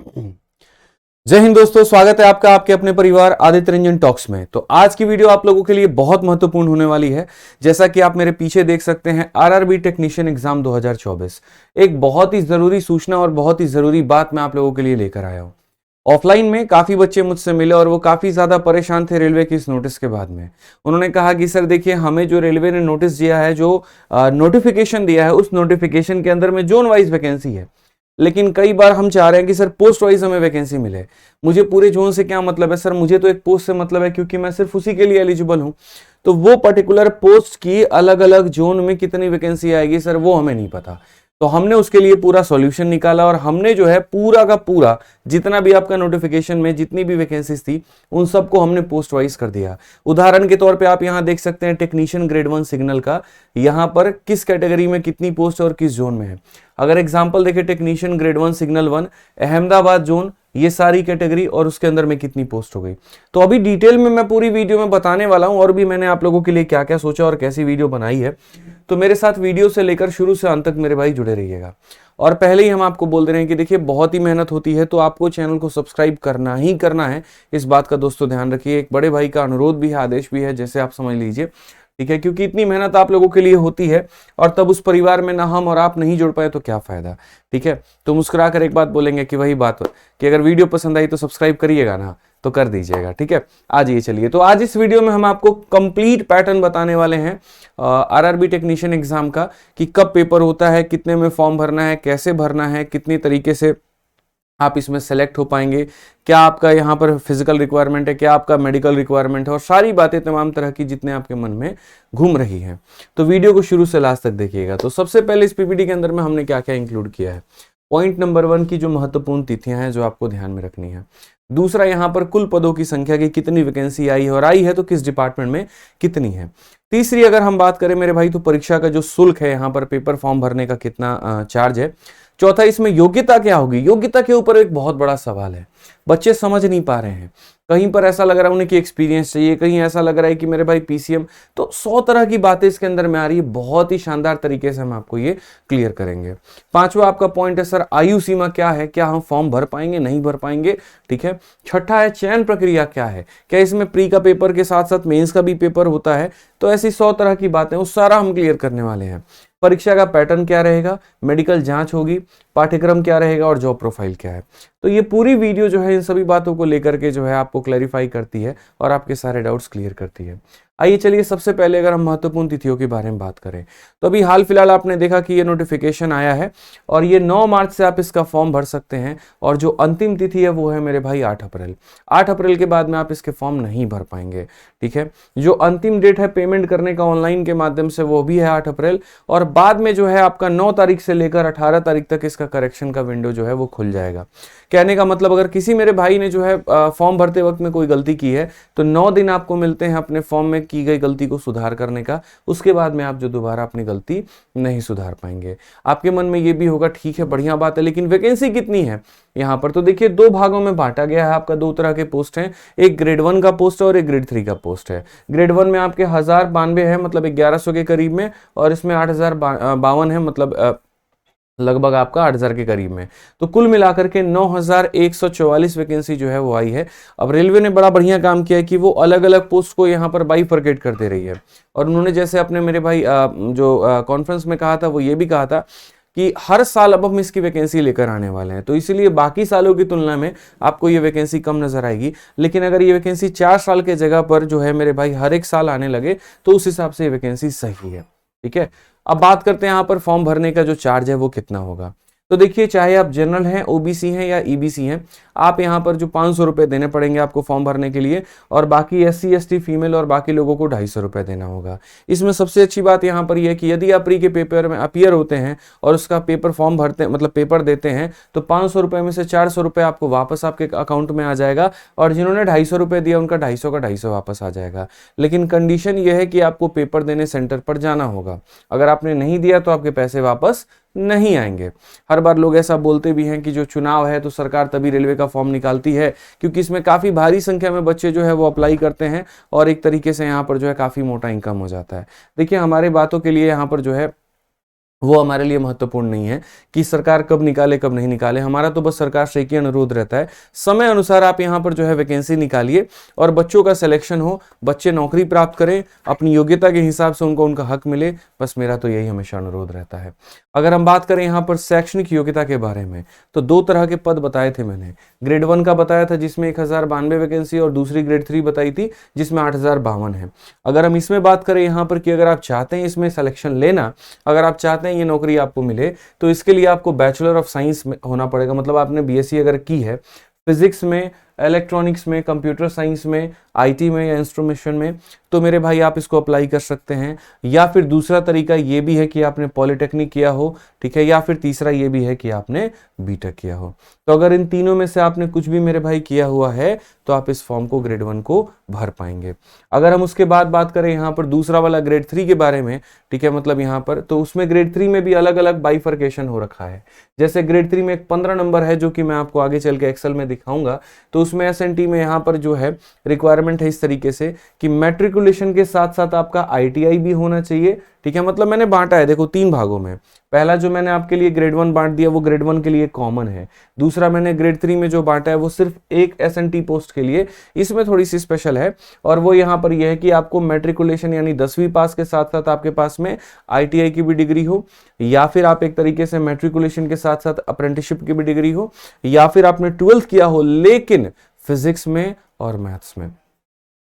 जय हिंद दोस्तों, स्वागत है आपका आपके अपने परिवार आदित्य रंजन टॉक्स में। तो आज की वीडियो आप लोगों के लिए बहुत महत्वपूर्ण होने वाली है। जैसा कि आप मेरे पीछे देख सकते हैं, आरआरबी टेक्नीशियन एग्जाम 2024 एक बहुत ही जरूरी सूचना और बहुत ही जरूरी बात मैं आप लोगों के लिए लेकर आया हूं। ऑफलाइन में काफी बच्चे मुझसे मिले और वो काफी ज्यादा परेशान थे रेलवे की इस नोटिस के बाद में। उन्होंने कहा कि सर देखिए, हमें जो रेलवे ने नोटिस दिया है, जो नोटिफिकेशन दिया है, उस नोटिफिकेशन के अंदर में जोन वाइज वैकेंसी है, लेकिन कई बार हम चाह रहे हैं कि सर पोस्ट वाइज हमें वैकेंसी मिले। मुझे पूरे जोन से क्या मतलब है सर, मुझे तो एक पोस्ट से मतलब है, क्योंकि मैं सिर्फ उसी के लिए एलिजिबल हूं। तो वो पर्टिकुलर पोस्ट की अलग अलग जोन में कितनी वैकेंसी आएगी सर, वो हमें नहीं पता। तो हमने उसके लिए पूरा सॉल्यूशन निकाला और हमने जो है पूरा का पूरा जितना भी आपका नोटिफिकेशन में जितनी भी वैकेंसीज थी, उन सबको हमने पोस्ट वाइज कर दिया। उदाहरण के तौर पे आप यहां देख सकते हैं टेक्नीशियन ग्रेड 1 सिग्नल का, यहां पर किस कैटेगरी में कितनी पोस्ट और किस जोन में है। अगर एग्जांपल देखें, technician grade 1 signal 1 Ahmedabad zone, ये सारी कैटेगरी और उसके अंदर में कितनी पोस्ट हो गई। तो अभी डिटेल में मैं पूरी वीडियो में बताने वाला हूं और भी मैंने आप लोगों के लिए क्या क्या सोचा और कैसी वीडियो बनाई है। तो मेरे साथ वीडियो से लेकर शुरू से अंत तक मेरे भाई जुड़े रहिएगा। और पहले ही हम आपको बोल दे रहे हैं कि देखिए, बहुत ही मेहनत होती है, तो आपको चैनल को सब्सक्राइब करना ही करना है। इस बात का दोस्तों ध्यान रखिए। एक बड़े भाई का अनुरोध भी है, आदेश भी है, जैसे आप समझ लीजिए, ठीक है, क्योंकि इतनी मेहनत आप लोगों के लिए होती है और तब उस परिवार में ना हम और आप नहीं जुड़ पाए तो क्या फायदा। ठीक है, तो मुस्कुरा कर एक बात बोलेंगे कि वही बात कि अगर वीडियो पसंद आई तो सब्सक्राइब करिएगा ना, तो कर दीजिएगा। ठीक है, आज ये चलिए, तो आज इस वीडियो में हम आपको कंप्लीट पैटर्न बताने वाले हैं आरआरबी टेक्नीशियन एग्जाम का, कि कब पेपर होता है, कितने में फॉर्म भरना है, कैसे भरना है, कितनी तरीके से आप इसमें सेलेक्ट हो पाएंगे, क्या आपका यहाँ पर फिजिकल रिक्वायरमेंट है, क्या आपका मेडिकल रिक्वायरमेंट है, और सारी बातें तमाम तरह की जितने आपके मन में घूम रही हैं। तो वीडियो को शुरू से लास्ट तक देखिएगा। तो सबसे पहले इस पीपीटी के अंदर में हमने क्या क्या इंक्लूड किया है। पॉइंट नंबर 1 की जो महत्वपूर्ण तिथियां हैं जो आपको ध्यान में रखनी है। दूसरा, यहाँ पर कुल पदों की संख्या की कितनी वैकेंसी आई है, और आई है तो किस डिपार्टमेंट में कितनी है। तीसरी, अगर हम बात करें मेरे भाई, तो परीक्षा का जो शुल्क है, यहाँ पर पेपर फॉर्म भरने का कितना चार्ज है। चौथा, इसमें योग्यता क्या होगी। योग्यता के ऊपर एक बहुत बड़ा सवाल है, बच्चे समझ नहीं पा रहे हैं। कहीं पर ऐसा लग रहा है उन्हें कि एक्सपीरियंस चाहिए, कहीं ऐसा लग रहा है कि मेरे भाई पीसीएम। तो 100 तरह की बातें इसके अंदर में आ रही है। बहुत ही शानदार तरीके से हम आपको ये क्लियर करेंगे। पांचवा आपका पॉइंट है सर, आयु सीमा क्या है, क्या हम फॉर्म भर पाएंगे, नहीं भर पाएंगे। ठीक है। छठा है, चयन प्रक्रिया क्या है, क्या इसमें प्री का पेपर के साथ साथ मेंस का भी पेपर होता है। तो ऐसी 100 तरह की बातें, वो सारा हम क्लियर करने वाले हैं। परीक्षा का पैटर्न क्या रहेगा, मेडिकल जांच होगी, पाठ्यक्रम क्या रहेगा, और जॉब प्रोफाइल क्या है। तो ये पूरी वीडियो जो है इन सभी बातों को लेकर के जो है आपको क्लैरिफाई करती है और आपके सारे डाउट्स क्लियर करती है। आइए चलिए, सबसे पहले अगर हम महत्वपूर्ण तिथियों के बारे में बात करें, तो अभी हाल फिलहाल आपने देखा कि ये नोटिफिकेशन आया है और ये 9 मार्च से आप इसका फॉर्म भर सकते हैं। और जो अंतिम तिथि है वो है मेरे भाई 8 अप्रैल। 8 अप्रैल के बाद में आप इसके फॉर्म नहीं भर पाएंगे। ठीक है। जो अंतिम डेट है पेमेंट करने का ऑनलाइन के माध्यम से, वो भी है 8 अप्रैल। और बाद में जो है आपका 9 तारीख से लेकर 18 तारीख तक इसका करेक्शन का विंडो जो है वो खुल जाएगा। कहने का मतलब, अगर किसी मेरे भाई ने जो है फॉर्म भरते वक्त में कोई गलती की है, तो 9 दिन आपको मिलते हैं अपने फॉर्म में की गई गलती को सुधार करने का। उसके बाद में आप जो दोबारा अपनी गलती नहीं सुधार पाएंगे। आपके मन में ये भी होगा, ठीक है बढ़िया बात है, लेकिन वैकेंसी कितनी है यहाँ पर। तो देखिए, 2 भागों में बांटा गया है आपका। 2 तरह के पोस्ट हैं, एक ग्रेड 1 का पोस्ट है और एक ग्रेड 3 का पोस्ट है। ग्रेड 1 में आपके 1092 है, मतलब 1100 के करीब में, और इसमें 8052 है, मतलब लगभग आपका 8000 के करीब में। तो कुल मिलाकर के 9144 वैकेंसी जो है वो आई है। अब रेलवे ने बड़ा बढ़िया काम किया है कि वो अलग अलग पोस्ट को यहाँ पर बाइफरकेट कर दे रही है। और उन्होंने जैसे अपने मेरे भाई जो कॉन्फ्रेंस में कहा था, वो ये भी कहा था कि हर साल अब हम इसकी वैकेंसी लेकर आने वाले हैं। तो इसीलिए बाकी सालों की तुलना में आपको ये वैकेंसी कम नजर आएगी, लेकिन अगर ये वैकेंसी 4 साल के जगह पर जो है मेरे भाई हर एक साल आने लगे, तो उस हिसाब से ये वैकेंसी सही है। ठीक है। अब बात करते हैं यहाँ पर फॉर्म भरने का जो चार्ज है वो कितना होगा। तो देखिए, चाहे आप जनरल हैं, ओबीसी हैं या ईबीसी हैं, आप यहाँ पर जो 500 रुपये देने पड़ेंगे आपको फॉर्म भरने के लिए, और बाकी एससी एसटी फीमेल और बाकी लोगों को 250 रुपये देना होगा। इसमें सबसे अच्छी बात यहाँ पर यह है कि यदि आप प्री के पेपर में अपीयर होते हैं और उसका पेपर फॉर्म भरते, मतलब पेपर देते हैं, तो 500 रुपये में से 400 रुपये आपको वापस आपके अकाउंट में आ जाएगा, और जिन्होंने 250 रुपये दिया उनका 250 का 250 वापस आ जाएगा। लेकिन कंडीशन यह है कि आपको पेपर देने सेंटर पर जाना होगा। अगर आपने नहीं दिया तो आपके पैसे वापस नहीं आएंगे। हर बार लोग ऐसा बोलते भी हैं कि जो चुनाव है तो सरकार तभी रेलवे का फॉर्म निकालती है, क्योंकि इसमें काफ़ी भारी संख्या में बच्चे जो है वो अप्लाई करते हैं और एक तरीके से यहाँ पर जो है काफ़ी मोटा इनकम हो जाता है। देखिए, हमारे बातों के लिए यहाँ पर जो है वो हमारे लिए महत्वपूर्ण नहीं है कि सरकार कब निकाले कब नहीं निकाले। हमारा तो बस सरकार से एक ही अनुरोध रहता है, समय अनुसार आप यहाँ पर जो है वैकेंसी निकालिए और बच्चों का सिलेक्शन हो, बच्चे नौकरी प्राप्त करें, अपनी योग्यता के हिसाब से उनको उनका हक मिले। बस मेरा तो यही हमेशा अनुरोध रहता है। अगर हम बात करें यहाँ पर शैक्षणिक योग्यता के बारे में, तो 2 तरह के पद बताए थे मैंने। ग्रेड 1 का बताया था जिसमें 1092 वैकेंसी, और दूसरी ग्रेड 3 बताई थी जिसमें 8052 है। अगर हम इसमें बात करें यहाँ पर कि अगर आप चाहते हैं इसमें सिलेक्शन लेना, अगर आप चाहते हैं ये नौकरी आपको मिले, तो इसके लिए आपको बैचलर ऑफ साइंस में होना पड़ेगा। मतलब आपने बीएससी अगर की है फिजिक्स में, इलेक्ट्रॉनिक्स में, कंप्यूटर साइंस में, आईटी में या इंस्ट्रूमेंटेशन में, तो मेरे भाई आप इसको अप्लाई कर सकते हैं। या फिर दूसरा तरीका ये भी है कि आपने पॉलिटेक्निक किया हो, ठीक है, या फिर तीसरा ये भी है कि आपने बीटेक किया हो। तो अगर इन तीनों में से आपने कुछ भी मेरे भाई किया हुआ है तो आप इस फॉर्म को ग्रेड 1 को भर पाएंगे। अगर हम उसके बाद बात करें यहाँ पर दूसरा वाला ग्रेड 3 के बारे में, ठीक है, मतलब यहाँ पर तो उसमें ग्रेड 3 में भी अलग अलग बाइफर्केशन हो रखा है। जैसे ग्रेड 3 में एक 15 नंबर है जो कि मैं आपको आगे चल के एक्सेल में दिखाऊंगा। तो उसमें एसएनटी में यहाँ पर जो है रिक्वायरमेंट है इस तरीके से कि मैट्रिकुलेशन के साथ साथ आपका आईटीआई भी होना चाहिए, ठीक है। मतलब मैंने बांटा है देखो 3 भागों में। पहला जो मैंने आपके लिए ग्रेड 1 बांट दिया वो ग्रेड 1 के लिए कॉमन है। दूसरा मैंने ग्रेड 3 में जो बांटा है वो सिर्फ एक एसएनटी पोस्ट के लिए, इसमें थोड़ी सी स्पेशल है। और वो यहाँ पर यह है कि आपको मैट्रिकुलेशन यानी 10वीं पास के साथ साथ आपके पास में आईटीआई की भी डिग्री हो, या फिर आप एक तरीके से मैट्रिकुलेशन के साथ साथ अप्रेंटिसशिप की भी डिग्री हो, या फिर आपने 12th किया हो लेकिन फिजिक्स में और मैथ्स में।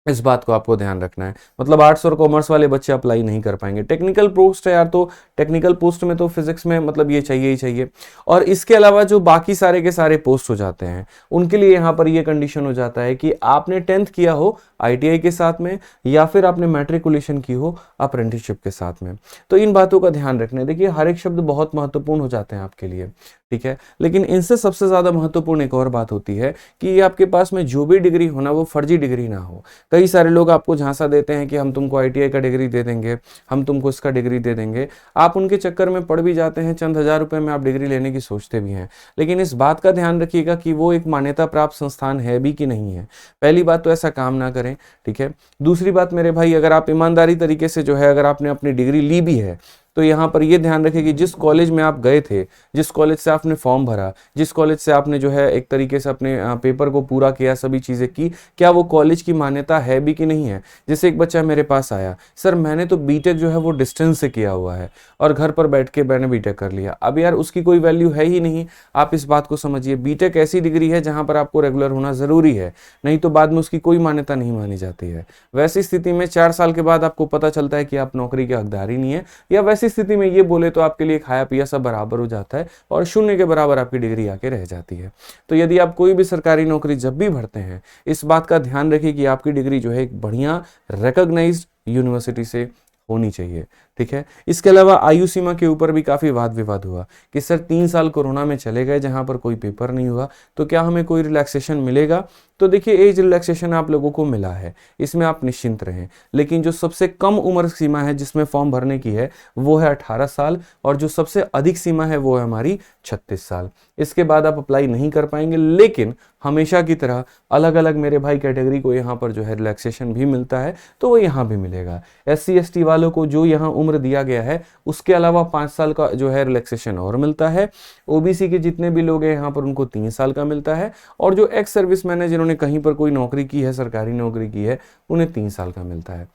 इस बात को आपको ध्यान रखना है। मतलब आर्ट्स और कॉमर्स वाले बच्चे अप्लाई नहीं कर पाएंगे। टेक्निकल पोस्ट है यार, तो टेक्निकल पोस्ट में तो फिजिक्स में मतलब ये चाहिए ही चाहिए। और इसके अलावा जो बाकी सारे के सारे पोस्ट हो जाते हैं उनके लिए यहाँ पर ये कंडीशन हो जाता है कि आपने 10th किया हो आईटीआई के साथ में, या फिर आपने मैट्रिकुलेशन की हो अप्रेंटिसशिप के साथ में। तो इन बातों का ध्यान रखना है। देखिए हर एक शब्द बहुत महत्वपूर्ण हो जाते हैं आपके लिए, ठीक है, लेकिन इनसे सबसे ज्यादा महत्वपूर्ण एक और बात होती है कि ये आपके पास में जो भी डिग्री हो ना वो फर्जी डिग्री ना हो। कई सारे लोग आपको झांसा देते हैं कि हम तुमको आईटीआई का डिग्री दे देंगे, हम तुमको इसका डिग्री दे देंगे। आप उनके चक्कर में पड़ भी जाते हैं, चंद हजार रुपए में आप डिग्री लेने की सोचते भी हैं। लेकिन इस बात का ध्यान रखिएगा कि वो एक मान्यता प्राप्त संस्थान है भी कि नहीं है। पहली बात तो ऐसा काम ना करें, ठीक है। दूसरी बात मेरे भाई, अगर आप ईमानदारी तरीके से जो है अगर आपने अपनी डिग्री ली भी है तो यहाँ पर ये ध्यान रखें कि जिस कॉलेज में आप गए थे, जिस कॉलेज से आपने फॉर्म भरा, जिस कॉलेज से आपने जो है एक तरीके से अपने पेपर को पूरा किया, सभी चीज़ें की, क्या वो कॉलेज की मान्यता है भी कि नहीं है। जैसे एक बच्चा मेरे पास आया, सर मैंने तो बीटेक जो है वो डिस्टेंस से किया हुआ है और घर पर बैठ के मैंने बीटेक कर लिया। अब यार उसकी कोई वैल्यू है ही नहीं। आप इस बात को समझिए, बीटेक ऐसी डिग्री है जहाँ पर आपको रेगुलर होना ज़रूरी है, नहीं तो बाद में उसकी कोई मान्यता नहीं मानी जाती है। वैसी स्थिति में 4 साल के बाद आपको पता चलता है कि आप नौकरी के हकदार ही नहीं है, या वैसी स्थिति में ये बोले तो आपके लिए खाया पिया सब बराबर हो जाता है और शून्य के बराबर आपकी डिग्री आके रह जाती है। तो यदि आप कोई भी सरकारी नौकरी जब भी भरते हैं, इस बात का ध्यान रखिए कि आपकी डिग्री जो है एक बढ़िया रिकॉग्नाइज्ड यूनिवर्सिटी से होनी चाहिए, ठीक है। इसके अलावा आयु सीमा के ऊपर भी काफी वाद विवाद हुआ कि सर 3 साल कोरोना में चले गए जहां पर कोई पेपर नहीं हुआ, तो क्या हमें कोई रिलैक्सेशन मिलेगा। तो देखिए एज रिलैक्सेशन आप लोगों को मिला है, इसमें आप निश्चिंत रहें। लेकिन जो सबसे कम उम्र सीमा है जिसमें फॉर्म भरने की है वो है 18 साल, और जो सबसे अधिक सीमा है वो है हमारी 36 साल। इसके बाद आप अप्लाई नहीं कर पाएंगे, लेकिन हमेशा की तरह अलग अलग मेरे भाई कैटेगरी को यहाँ पर जो है रिलैक्सेशन भी मिलता है, तो वो यहाँ भी मिलेगा। SC ST वालों को जो यहाँ उम्र दिया गया है उसके अलावा 5 साल का जो है रिलैक्सेशन और मिलता है। OBC के जितने भी लोग हैं यहाँ पर उनको 3 साल का मिलता है, और जो एक्स सर्विस मैन है जिन्होंने कहीं पर कोई नौकरी की है, सरकारी नौकरी की है, उन्हें 3 साल का मिलता है।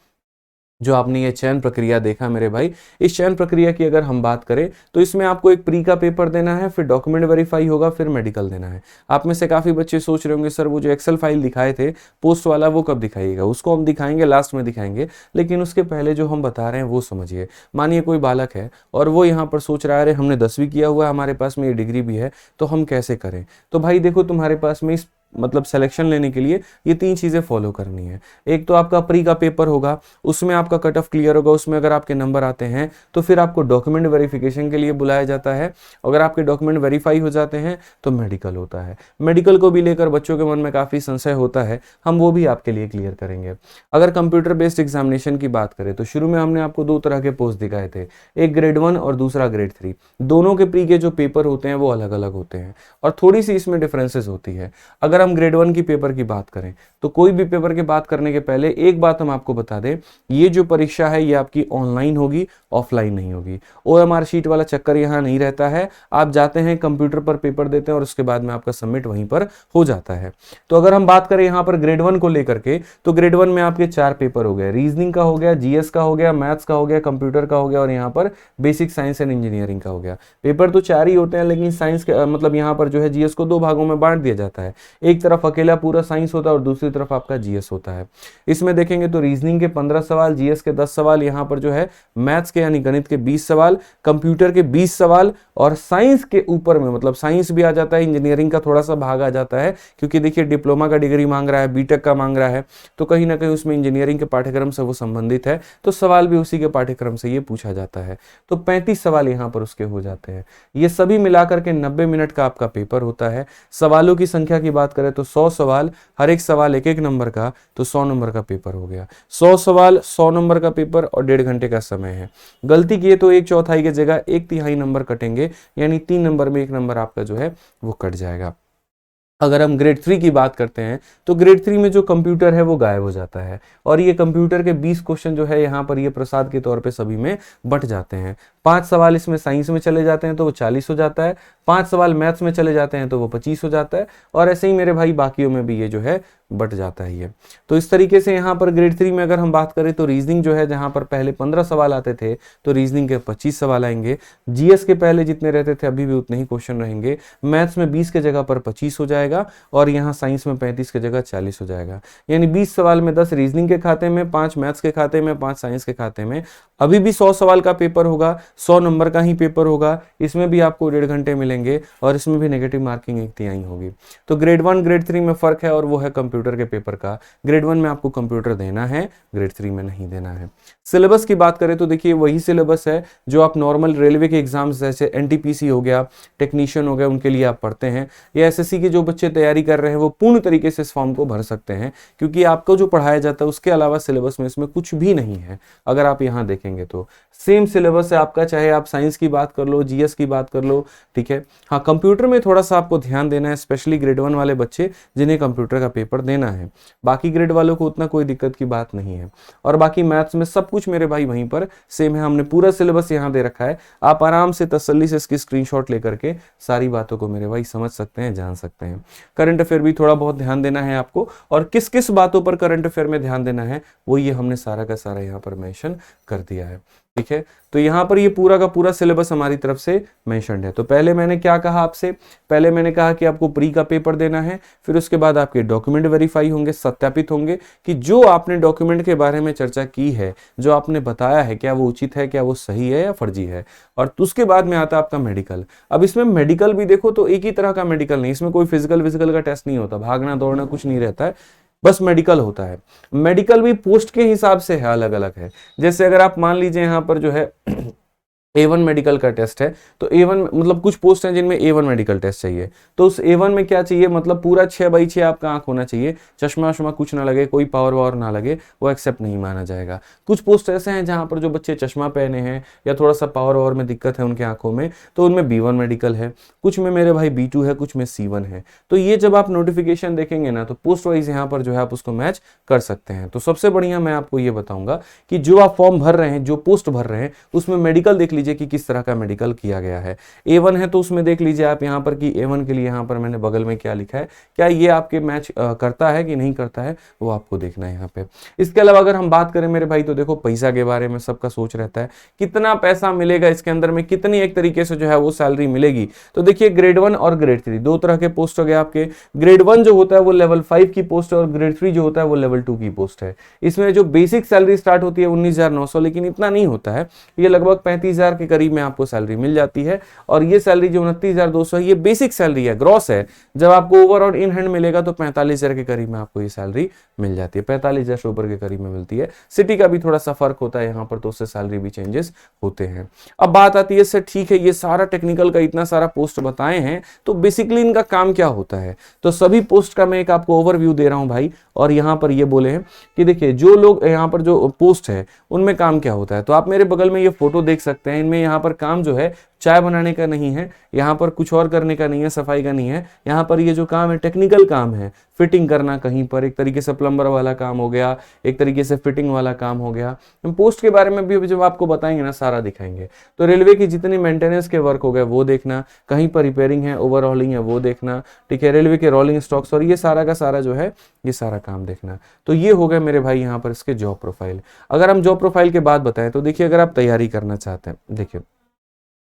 जो आपने ये चयन प्रक्रिया देखा मेरे भाई, इस चयन प्रक्रिया की अगर हम बात करें तो इसमें आपको एक प्री का पेपर देना है, फिर डॉक्यूमेंट वेरीफाई होगा, फिर मेडिकल देना है। आप में से काफी बच्चे सोच रहे होंगे सर वो जो एक्सेल फाइल दिखाए थे पोस्ट वाला वो कब दिखाइएगा। उसको हम दिखाएंगे, लास्ट में दिखाएंगे, लेकिन उसके पहले जो हम बता रहे हैं वो समझिए। मानिए कोई बालक है और वो यहाँ पर सोच रहा है अरे हमने 10वीं किया हुआ है, हमारे पास में ये डिग्री भी है, तो हम कैसे करें। तो भाई देखो तुम्हारे पास में इस मतलब सिलेक्शन लेने के लिए ये 3 चीजें फॉलो करनी है। एक तो आपका प्री का पेपर होगा, उसमें आपका कट ऑफ क्लियर होगा, उसमें अगर आपके नंबर आते हैं तो फिर आपको डॉक्यूमेंट वेरिफिकेशन के लिए बुलाया जाता है। अगर आपके डॉक्यूमेंट वेरीफाई हो जाते हैं तो मेडिकल होता है। मेडिकल को भी लेकर बच्चों के मन में काफी संशय होता है, हम वो भी आपके लिए क्लियर करेंगे। अगर कंप्यूटर बेस्ड एग्जामिनेशन की बात करें तो शुरू में हमने आपको 2 तरह के पोस्ट दिखाए थे, एक ग्रेड 1 और दूसरा ग्रेड 3। दोनों के प्री के जो पेपर होते हैं वो अलग अलग होते हैं और थोड़ी सी इसमें डिफरेंसेस होती है। अगर हम ग्रेड 1 की पेपर की बात करें तो कोई भी पेपर की बात करने के पहले एक बात हम आपको बता दें, ये जो परीक्षा है ये आपकी ऑनलाइन होगी, ऑफलाइन नहीं होगी। OMR शीट वाला चक्कर यहाँ नहीं रहता है। आप जाते हैं कंप्यूटर पर पेपर देते हैं और उसके बाद में आपका सबमिट वहीं पर हो जाता है। तो अगर हम बात करें यहाँ पर ग्रेड 1 को लेकर के, तो ग्रेड 1 में आपके 4 पेपर हो गए, रीजनिंग का हो गया, GS का हो गया, मैथ्स का हो गया, कंप्यूटर का हो गया और यहाँ पर बेसिक साइंस एंड इंजीनियरिंग का हो गया। पेपर तो 4 ही होते हैं, लेकिन साइंस के मतलब यहाँ पर जो है GS को 2 भागों में बांट दिया जाता है। एक तरफ अकेला पूरा साइंस होता है और दूसरी तरफ आपका GS होता है। इसमें देखेंगे तो रीजनिंग के 15 सवाल, GS के 10 सवाल, यहाँ पर जो है मैथ्स के यानी गणित के 20 सवाल, कंप्यूटर के 20 सवाल और साइंस के ऊपर में मतलब साइंस भी आ जाता है, इंजीनियरिंग का थोड़ा सा भाग आ जाता है, क्योंकि देखिए डिप्लोमा का डिग्री मांग रहा है, बीटेक का मांग रहा है, तो कहीं ना कहीं उसमें इंजीनियरिंग के पाठ्यक्रम से वो संबंधित है, तो सवाल भी उसी के पाठ्यक्रम से ये पूछा जाता है। तो 35 सवाल यहाँ पर उसके हो जाते हैं। ये सभी मिलाकर के 90 मिनट का आपका पेपर होता है। सवालों की संख्या की बात करें तो 100 सवाल, हर एक सवाल एक एक नंबर का, तो 100 नंबर का पेपर हो गया। 100 सवाल 100 नंबर का पेपर और 1.5 घंटे का समय है। गलती किए तो 1/4 की जगह 1/3 नंबर कटेंगे, यानी 3 नंबर में 1 नंबर आपका जो है वो कट जाएगा। अगर हम ग्रेड 3 की बात करते हैं तो ग्रेड 3 में जो कंप्यूटर है वो गायब हो जाता है और ये कंप्यूटर के 20 क्वेश्चन जो है यहाँ पर ये प्रसाद के तौर पे सभी में बंट जाते हैं। 5 सवाल इसमें साइंस में चले जाते हैं तो वो 40 हो जाता है, 5 सवाल मैथ्स में चले जाते हैं तो वो 25 हो जाता है और ऐसे ही मेरे भाई बाकियों में भी ये जो है बट जाता है ये। तो इस तरीके से यहाँ पर ग्रेड 3 में अगर हम बात करें तो रीजनिंग जो है, जहाँ पर पहले 15 सवाल आते थे तो रीजनिंग के 25 सवाल आएंगे। GS के पहले जितने रहते थे अभी भी उतने ही क्वेश्चन रहेंगे। मैथ्स में 20 के जगह पर 25 हो जाएगा और यहाँ साइंस में 35 के जगह 40 हो जाएगा। यानी 20 सवाल में 10 रीजनिंग के खाते में, 5 मैथ्स के खाते में, 5 साइंस के खाते में। अभी भी 100 सवाल का पेपर होगा, 100 नंबर का ही पेपर होगा। इसमें भी आपको 1.5 घंटे मिलेंगे और इसमें भी नेगेटिव मार्किंग 1/3 होगी। तो ग्रेड 1 ग्रेड 3 में फर्क है और वो है कंप्यूटर के पेपर का। ग्रेड 1 में आपको कंप्यूटर देना है, ग्रेड 3 में नहीं देना है। सिलेबस की बात करें तो देखिए वही सिलेबस है जो आप नॉर्मल रेलवे के एग्जाम्स जैसे NTPC हो गया, टेक्नीशियन हो गया, उनके लिए आप पढ़ते हैं, या SSC के जो बच्चे तैयारी कर रहे हैं वो पूर्ण तरीके से इस फॉर्म को भर सकते हैं, क्योंकि आपको जो पढ़ाया जाता है उसके अलावा सिलेबस में इसमें कुछ भी नहीं है। अगर आप यहाँ देखेंगे तो सेम सिलेबस है आपका, चाहे आप साइंस की बात कर लो, GS की बात कर लो, ठीक है। हाँ, कंप्यूटर में थोड़ा सा आपको ध्यान देना है, स्पेशली ग्रेड 1 वाले बच्चे जिन्हें कंप्यूटर का पेपर देना है। बाकी ग्रेड वालों को उतना कोई दिक्कत की बात नहीं है। और बाकी मैथ्स में सब कुछ मेरे भाई वहीं पर सेम है, हमने पूरा सिलेबस यहाँ दे रखा है। आप आराम से तसल्ली से इसकी स्क्रीनशॉट लेकर के सारी बातों को मेरे भाई समझ सकते हैं, जान सकते हैं। करंट अफेयर भी थोड़ा बहुत ध्यान देना है आपको, और किस किस बातों पर करंट अफेयर में ध्यान देना है वो ये हमने सारा का सारा यहाँ पर मेंशन कर दिया है, ठीक है। तो यहाँ पर ये पूरा का पूरा सिलेबस हमारी तरफ से मेंशन्ड है। तो पहले मैंने क्या कहा आपसे, पहले मैंने कहा कि आपको प्री का पेपर देना है, फिर उसके बाद आपके डॉक्यूमेंट वेरीफाई होंगे, सत्यापित होंगे कि जो आपने डॉक्यूमेंट के बारे में चर्चा की है, जो आपने बताया है, क्या वो उचित है, क्या वो सही है या फर्जी है। और उसके बाद में आता है आपका मेडिकल। अब इसमें मेडिकल भी देखो तो एक ही तरह का मेडिकल नहीं, इसमें कोई फिजिकल का टेस्ट नहीं होता, भागना दौड़ना कुछ नहीं रहता है, बस मेडिकल होता है। मेडिकल भी पोस्ट के हिसाब से है, अलग अलग है। जैसे अगर आप मान लीजिए यहाँ पर जो है A1 मेडिकल का टेस्ट है, तो A1 मतलब कुछ पोस्ट हैं जिनमें A1 मेडिकल टेस्ट चाहिए, तो उस A1 में क्या चाहिए, मतलब पूरा 6/6 आपका आंख होना चाहिए, चश्मा वश्मा कुछ ना लगे, कोई पावर वावर ना लगे, वो एक्सेप्ट नहीं माना जाएगा। कुछ पोस्ट ऐसे हैं जहां पर जो बच्चे चश्मा पहने हैं या थोड़ा सा पावर वावर में दिक्कत है उनके आंखों में, तो उनमें B1 मेडिकल है, कुछ में मेरे भाई B2 है, कुछ में C1 है। तो ये जब आप नोटिफिकेशन देखेंगे ना तो पोस्ट वाइज यहाँ पर जो है आप उसको मैच कर सकते हैं। तो सबसे बढ़िया मैं आपको ये बताऊंगा कि जो आप फॉर्म भर रहे हैं, जो पोस्ट भर रहे हैं, उसमें मेडिकल देख लीजिए कि किस तरह का मेडिकल किया गया है। A1 है तो उसमें देख लीजिए आप यहाँ पर कि A1 के लिए यहाँ पर मैंने बगल में क्या लिखा है, क्या ये आपके मैच करता है कि नहीं करता है, वो आपको देखना है यहाँ पे। इसके अलावा अगर हम बात करें मेरे भाई तो देखो पैसा के बारे में सबका सोच रहता है, कितना पैसा मिलेगा इसके अंदर में, कितनी एक तरीके से जो है वो सैलरी मिलेगी। तो देखिए ग्रेड 1 और ग्रेड 3 दो तरह के पोस्ट हो गए आपके। ग्रेड 1 जो होता है वो लेवल 5 की पोस्ट है और ग्रेड 3 जो होता है वो लेवल 2 की पोस्ट है। इसमें जो बेसिक सैलरी स्टार्ट होती है 19,900, लेकिन इतना नहीं होता है, ये लगभग 35,000 के करीब में आपको सैलरी मिल जाती है। और ये सैलरी जो 29,200 है ये बेसिक सैलरी है, ग्रॉस है। जब आपको ओवर और इन हैंड मिलेगा तो 45,000 के करीब में आपको ये सैलरी मिल जाती है, 45,000 से ऊपर के करीब में मिलती है। सिटी का भी थोड़ा सा फर्क होता है यहाँ पर, तो उससे सैलरी भी चेंजेस होते हैं। अब बात आती है, सर ठीक है ये सारा टेक्निकल का इतना सारा पोस्ट बताए हैं, तो बेसिकली इनका काम क्या होता है। तो सभी पोस्ट का मैं एक आपको ओवरव्यू दे रहा हूं भाई, और यहाँ पर ये बोले हैं कि देखिए जो लोग यहाँ पर जो पोस्ट है उनमें काम क्या होता है। तो आप मेरे बगल में ये फोटो देख सकते हैं, इनमें यहाँ पर काम जो है चाय बनाने का नहीं है, यहाँ पर कुछ और करने का नहीं है, सफाई का नहीं है। यहाँ पर ये जो काम है टेक्निकल काम है, फिटिंग करना कहीं पर, एक तरीके से प्लम्बर वाला काम हो गया, एक तरीके से फिटिंग वाला काम हो गया। हम पोस्ट के बारे में भी जब आपको बताएंगे ना सारा दिखाएंगे। तो रेलवे की जितनी मेंटेनेंस के वर्क हो गए वो देखना, कहीं पर रिपेयरिंग है, ओवरहॉलिंग है वो देखना, ठीक है, रेलवे के रोलिंग स्टॉक्स और ये सारा का सारा जो है ये सारा काम देखना। तो ये हो गए मेरे भाई यहाँ पर इसके जॉब प्रोफाइल। अगर हम जॉब प्रोफाइल के बाद बताएं तो देखिए, अगर आप तैयारी करना चाहते हैं, देखिए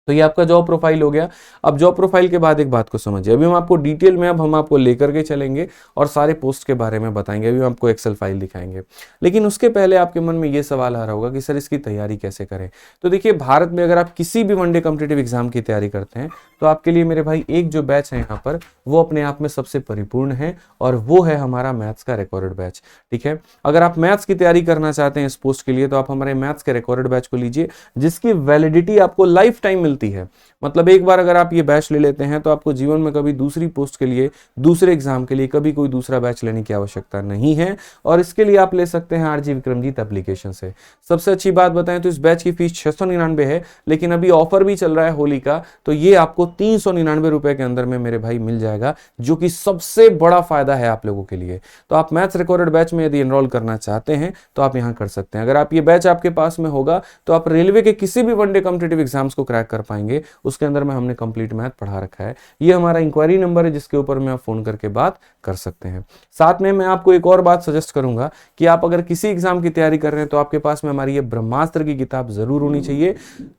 तो ये आपका जॉब प्रोफाइल हो गया। अब जॉब प्रोफाइल के बाद एक बात को समझिए, अभी हम आपको डिटेल में अब हम आपको लेकर के चलेंगे और सारे पोस्ट के बारे में बताएंगे, अभी हम आपको एक्सेल फाइल दिखाएंगे। लेकिन उसके पहले आपके मन में ये सवाल आ रहा होगा कि सर इसकी तैयारी कैसे करें। तो देखिए, भारत में अगर आप किसी भी वनडे कॉम्पिटिटिव एग्जाम की तैयारी करते हैं तो आपके लिए मेरे भाई एक जो बैच है यहाँ पर वो अपने आप में सबसे परिपूर्ण है, और वो है हमारा मैथ्स का रिकॉर्डेड बैच। ठीक है, अगर आप मैथ्स की तैयारी करना चाहते हैं इस पोस्ट के लिए तो आप हमारे मैथ्स के रिकॉर्डेड बैच को लीजिए, जिसकी वैलिडिटी आपको लाइफ टाइम मिलती है। मतलब एक बार अगर आप ये बैच ले लेते हैं तो आपको जीवन में कभी दूसरी पोस्ट के लिए, दूसरे एग्जाम के लिए कभी कोई दूसरा बैच लेने की आवश्यकता नहीं है, और इसके लिए आप ले सकते हैं आरजी विक्रमजीत एप्लीकेशन से। सबसे अच्छी बात बताएं तो इस बैच की फीस 699 है, लेकिन अभी ऑफर भी चल रहा है होली का, तो ये आपको 399 रुपए के अंदर में मेरे भाई मिल जाएगा, जो कि सबसे बड़ा फायदा है आप लोगों के लिए। तो आप मैथ्स रिकॉर्डेड बैच में यदि एनरोल करना चाहते हैं तो आप यहां कर सकते हैं। अगर आप ये बैच आपके पास में होगा तो आप रेलवे के किसी भी वनडे कॉम्पिटिटिव एग्जाम्स को क्रैक कर पाएंगे। उसके अंदर में हमने कंप्लीट मैथ पढ़ा रखा है। ये हमारा इंक्वायरी नंबर है जिसके ऊपर में आप फोन करके बात कर सकते हैं। साथ में मैं आपको एक और बात सजेस्ट करूंगा कि आप अगर किसी एग्जाम की तैयारी कर रहे हैं तो आपके पास में हमारी ये ब्रह्मास्त्र की किताब जरूर होनी चाहिए।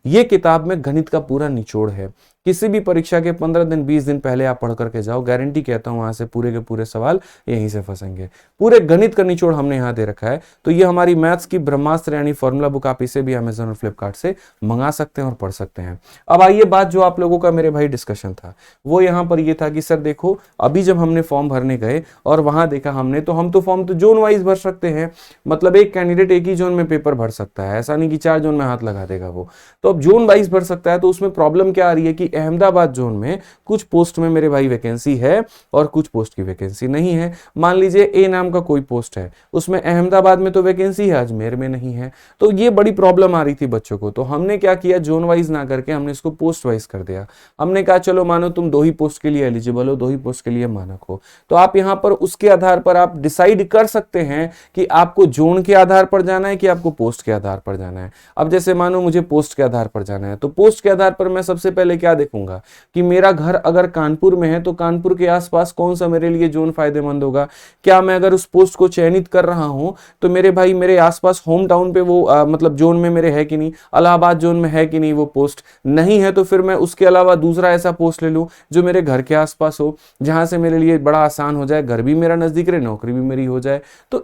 ये किताब में गणित का पूरा निचोड़ है। किसी भी परीक्षा के 15 दिन 20 दिन पहले आप पढ़ करके जाओ, गारंटी कहता हूं वहां से पूरे के पूरे सवाल यहीं से फंसेंगे। पूरे गणित का निचोड़ हमने यहां दे रखा है। तो ये हमारी मैथ्स की ब्रह्मास्त्र यानी फॉर्मूला बुक आप इसे भी अमेजन और फ्लिपकार्ट से मंगा सकते हैं और पढ़ सकते हैं। अब आइए बात जो आप लोगों का मेरे भाई डिस्कशन था वो यहाँ पर ये था कि सर देखो, अभी जब हमने फॉर्म भरने गए और वहां देखा हमने, तो हम तो फॉर्म तो जोन वाइज भर सकते हैं, मतलब एक कैंडिडेट एक ही जोन में पेपर भर सकता है, ऐसा नहीं कि 4 जोन में हाथ लगा देगा वो। तो अब जोन वाइज भर सकता है, तो उसमें प्रॉब्लम क्या आ रही है कि अहमदाबाद जोन में कुछ पोस्ट में मेरे भाई वैकेंसी है और कुछ पोस्ट की वैकेंसी नहीं है। मान लीजिए ए नाम का कोई पोस्ट है, उसमें अहमदाबाद में तो वैकेंसी है, अजमेर में नहीं है। तो ये बड़ी प्रॉब्लम आ रही थी बच्चों को। तो हमने क्या किया, जोन वाइज ना करके हमने इसको पोस्ट वाइज कर दिया। हमने कहा चलो मानो तुम 2 ही पोस्ट के लिए एलिजिबल हो, 2 ही पोस्ट के लिए मानक हो, तो आप यहां पर उसके आधार पर आप डिसाइड कर सकते हैं कि आपको जोन के आधार पर जाना है कि आपको पोस्ट के आधार पर जाना है। अब जैसे मानो मुझे पोस्ट के आधार पर जाना है, तो पोस्ट के आधार पर मैं सबसे पहले क्या देखूंगा कि मेरा घर अगर कानपुर में है तो कानपुर के आसपास कौन सा मेरे लिए जोन फायदेमंद होगा। क्या मैं अगर उस पोस्ट को चयनित कर रहा हूं तो मेरे भाई मेरे आसपास होम टाउन पे वो मतलब जोन में मेरे है कि नहीं, इलाहाबाद जोन में है कि नहीं, वो पोस्ट नहीं है तो फिर मैं उसके अलावा दूसरा ऐसा पोस्ट ले लूं जो मेरे घर के आसपास हो, जहां से मेरे लिए बड़ा आसान हो जाए, घर भी मेरा नजदीक रहे, नौकरी भी मेरी हो जाए। तो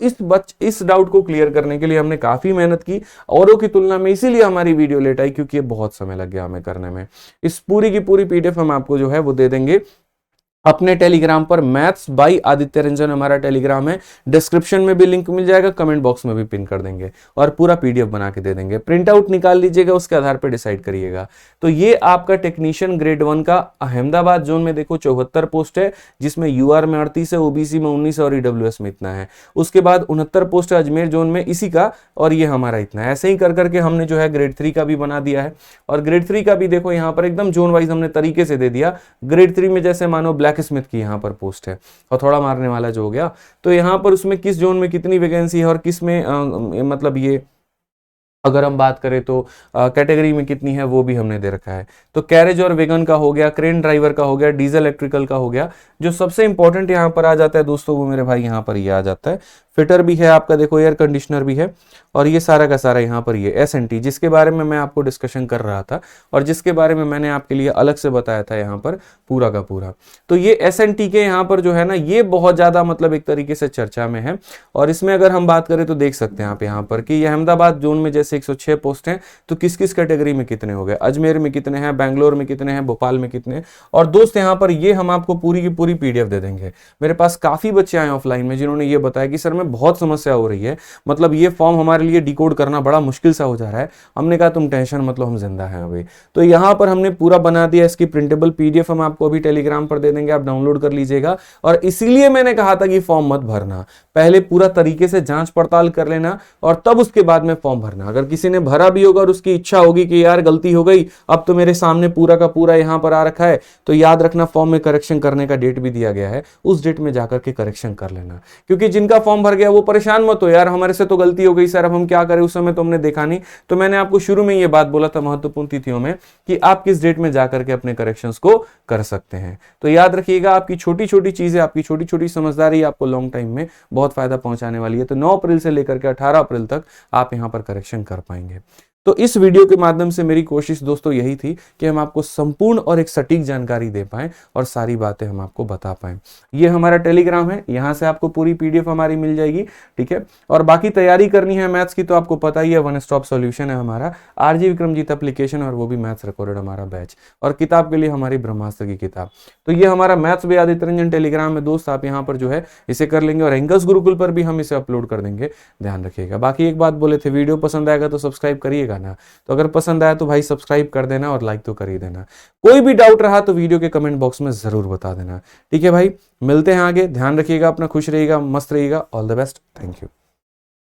इस डाउट को क्लियर करने के लिए हमने काफी मेहनत की औरों की तुलना में, इसीलिए हमारी वीडियो लेट आई, क्योंकि ये बहुत समय लग गया हमें करने में। इस पूरी की पूरी पीडीएफ हम आपको जो है वो दे देंगे अपने टेलीग्राम पर। मैथ्स बाय आदित्य रंजन हमारा टेलीग्राम है, डिस्क्रिप्शन में भी लिंक मिल जाएगा, कमेंट बॉक्स में भी पिन कर देंगे, और पूरा पीडीएफ बना के दे देंगे। प्रिंट आउट निकाल लीजिएगा, उसके आधार पर डिसाइड करिएगा। तो ये आपका टेक्नीशियन ग्रेड 1 का अहमदाबाद जोन में देखो 74 पोस्ट है, जिसमें यूआर में 38 है, ओबीसी में 19 है और ईडब्ल्यूएस में इतना है। उसके बाद 69 पोस्ट है अजमेर जोन में इसी का, और ये हमारा इतना है। ऐसे ही कर करके हमने जो है ग्रेड 3 का भी बना दिया है, और ग्रेड 3 का भी देखो यहाँ पर एकदम जोन वाइज हमने तरीके से दे दिया। ग्रेड 3 में जैसे मानो ब्लैक स्मिथ की यहाँ पर पोस्ट है और थोड़ा मारने वाला जो हो गया, तो यहाँ पर उसमें किस जोन में कितनी वैकेंसी है और किस में मतलब ये अगर हम बात करें तो कैटेगरी में कितनी है वो भी हमने दे रखा है। तो कैरेज और वेगन का हो गया, क्रेन ड्राइवर का हो गया, डीजल इलेक्ट्रिकल का हो गया। जो सबसे इंपॉर्टेंट यहाँ पर आ जाता है दोस्तों वो मेरे भाई यहाँ पर ये आ जाता है, फिटर भी है आपका, देखो एयर कंडीशनर भी है, और ये सारा का सारा यहाँ पर ये एसएनटी, जिसके बारे में मैं आपको डिस्कशन कर रहा था और जिसके बारे में मैंने आपके लिए अलग से बताया था यहाँ पर पूरा का पूरा। तो ये एसएनटी के यहाँ पर जो है ना ये बहुत ज्यादा मतलब एक तरीके से चर्चा में है, और इसमें अगर हम बात करें तो देख सकते हैं आप यहाँ पर कि अहमदाबाद जोन में जैसे 106 पोस्ट हैं, तो किस किस कैटेगरी में कितने हो गए, अजमेर में कितने हैं, बैंगलोर में कितने हैं, भोपाल में कितने। और दोस्त यहाँ पर ये हम आपको पूरी की पूरी पीडीएफ दे देंगे। मेरे पास काफी बच्चे आए ऑफलाइन में जिन्होंने ये बताया कि सर मैं बहुत समस्या हो रही है, मतलब ये फॉर्म हमारे लिए डिकोड करना बड़ा मुश्किल सा हो जा रहा है। हमने कहा तुम टेंशन मतलब हम जिंदा हैं अभी। तो यहाँ पर हमने पूरा बना दिया, इसकी प्रिंटेबल पीडीएफ हम आपको अभी टेलीग्राम पर दे देंगे, आप डाउनलोड कर लीजिएगा। और इसीलिए मैंने कहा था कि फॉर्म मत भरना, पहले पूरा तरीके से जांच पड़ताल कर लेना और तब उसके बाद में फॉर्म भरना। अगर अगर किसी ने भरा भी होगा और उसकी इच्छा होगी कि यार गलती हो गई, अब तो मेरे सामने पूरा का पूरा यहां पर आ रखा है, तो याद रखना फॉर्म में करेक्शन करने का डेट भी दिया गया है, उस डेट में जाकर के करेक्शन कर लेना। क्योंकि जिनका फॉर्म भर गया वो परेशान मत हो यार, हमारे से तो गलती हो गई सर, अब हम क्या करें, उस समय तो हमने देखा नहीं। तो मैंने आपको शुरू में ये बात बोला था महत्वपूर्ण तिथियों में कि आप किस डेट में जाकर के अपने करेक्शंस को कर सकते हैं। तो याद रखिएगा, आपकी छोटी छोटी चीजें, आपकी छोटी छोटी समझदारी आपको लॉन्ग टाइम में बहुत फायदा पहुंचाने वाली है। तो 9 अप्रैल से लेकर के 18 अप्रैल तक आप यहां पर करेक्शन कर पाएंगे। तो इस वीडियो के माध्यम से मेरी कोशिश दोस्तों यही थी कि हम आपको संपूर्ण और एक सटीक जानकारी दे पाएं और सारी बातें हम आपको बता पाएं। ये हमारा टेलीग्राम है, यहां से आपको पूरी पीडीएफ हमारी मिल जाएगी, ठीक है। और बाकी तैयारी करनी है मैथ्स की तो आपको पता ही है, वन स्टॉप सॉल्यूशन है हमारा, आरजी विक्रमजीत एप्लीकेशन, और वो भी मैथ्स रिकॉर्डेड हमारा बैच। और किताब के लिए हमारी ब्रह्मास्त्र की किताब। तो ये हमारा maths by Aditya Ranjan Telegram है दोस्त, आप यहाँ पर जो है इसे कर लेंगे, और एंगल्स गुरुकुल पर भी हम इसे अपलोड कर देंगे, ध्यान रखिएगा। बाकी एक बात बोले थे, वीडियो पसंद आएगा तो सब्सक्राइब करिएगा ना, तो अगर पसंद आया तो भाई सब्सक्राइब कर देना और लाइक तो कर ही देना। कोई भी डाउट रहा तो वीडियो के कमेंट बॉक्स में जरूर बता देना, ठीक है भाई। मिलते हैं आगे, ध्यान रखिएगा अपना, खुश रहिएगा, मस्त रहिएगा, all the best, thank you.